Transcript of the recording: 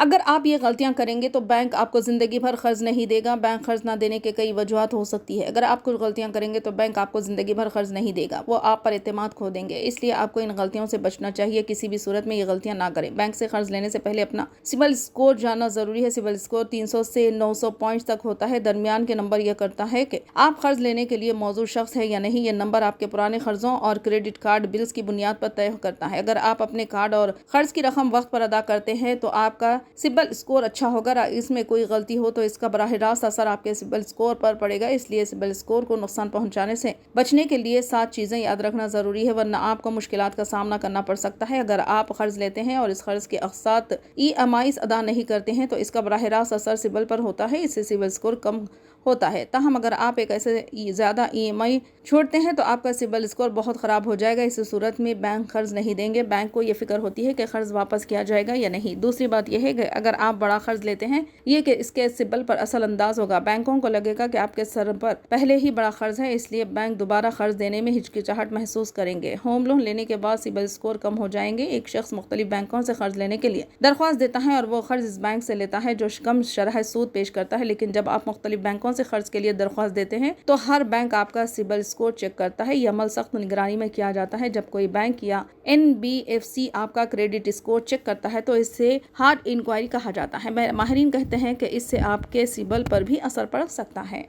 اگر آپ یہ غلطیاں کریں گے تو بینک آپ کو زندگی بھر قرض نہیں دے گا۔ بینک قرض نہ دینے کے کئی وجوہات ہو سکتی ہے۔ اگر آپ کچھ غلطیاں کریں گے تو بینک آپ کو زندگی بھر قرض نہیں دے گا، وہ آپ پر اعتماد کھو دیں گے۔ اس لیے آپ کو ان غلطیوں سے بچنا چاہیے، کسی بھی صورت میں یہ غلطیاں نہ کریں۔ بینک سے قرض لینے سے پہلے اپنا سبل اسکور جاننا ضروری ہے۔ سبل اسکور 300 سے 900 پوائنٹس تک ہوتا ہے۔ درمیان کے نمبر یہ کرتا ہے کہ آپ قرض لینے کے لیے موزوں شخص ہے یا نہیں۔ یہ نمبر آپ کے پرانے قرضوں اور کریڈٹ کارڈ بلز کی بنیاد پر طے کرتا ہے۔ اگر آپ اپنے کارڈ اور قرض کی رقم وقت پر ادا کرتے ہیں تو آپ کا سبل اسکور اچھا ہوگا۔ اس میں کوئی غلطی ہو تو اس کا براہ راست اثر آپ کے سبل اسکور پر پڑے گا۔ اس لیے سبل اسکور کو نقصان پہنچانے سے بچنے کے لیے 7 چیزیں یاد رکھنا ضروری ہے، ورنہ آپ کو مشکلات کا سامنا کرنا پڑ سکتا ہے۔ اگر آپ قرض لیتے ہیں اور اس قرض کے اقساط EMIs ادا نہیں کرتے ہیں تو اس کا براہ راست اثر سبل پر ہوتا ہے، اس سے سبل اسکور کم ہوتا ہے۔ تاہم اگر آپ ایک ایسے زیادہ EMI چھوڑتے ہیں تو آپ کا سبل اسکور بہت خراب ہو جائے گا۔ اس صورت میں بینک قرض نہیں دیں گے۔ بینک کو یہ فکر ہوتی ہے کہ قرض واپس کیا جائے گا یا نہیں۔ دوسری بات یہ ہے کہ اگر آپ بڑا قرض لیتے ہیں یہ کہ اس کے سبل پر اثر انداز ہوگا۔ بینکوں کو لگے گا کہ آپ کے سر پر پہلے ہی بڑا قرض ہے، اس لیے بینک دوبارہ قرض دینے میں ہچکچاہٹ محسوس کریں گے۔ ہوم لون لینے کے بعد سبل اسکور کم ہو جائیں گے۔ ایک شخص مختلف بینکوں سے قرض لینے کے لیے درخواست دیتا ہے اور وہ قرض اس بینک سے لیتا ہے جو کم شرح سود پیش کرتا ہے، لیکن جب آپ مختلف بینکوں سے قرض کے لیے درخواست دیتے ہیں تو ہر بینک آپ کا سبل اسکور چیک کرتا ہے۔ یہ عمل سخت نگرانی میں کیا جاتا ہے۔ جب کوئی بینک یا NBFC آپ کا کریڈٹ اسکور چیک کرتا ہے تو اسے ہارڈ انکوائری کہا جاتا ہے۔ ماہرین کہتے ہیں کہ اس سے آپ کے سبل پر بھی اثر پڑ سکتا ہے۔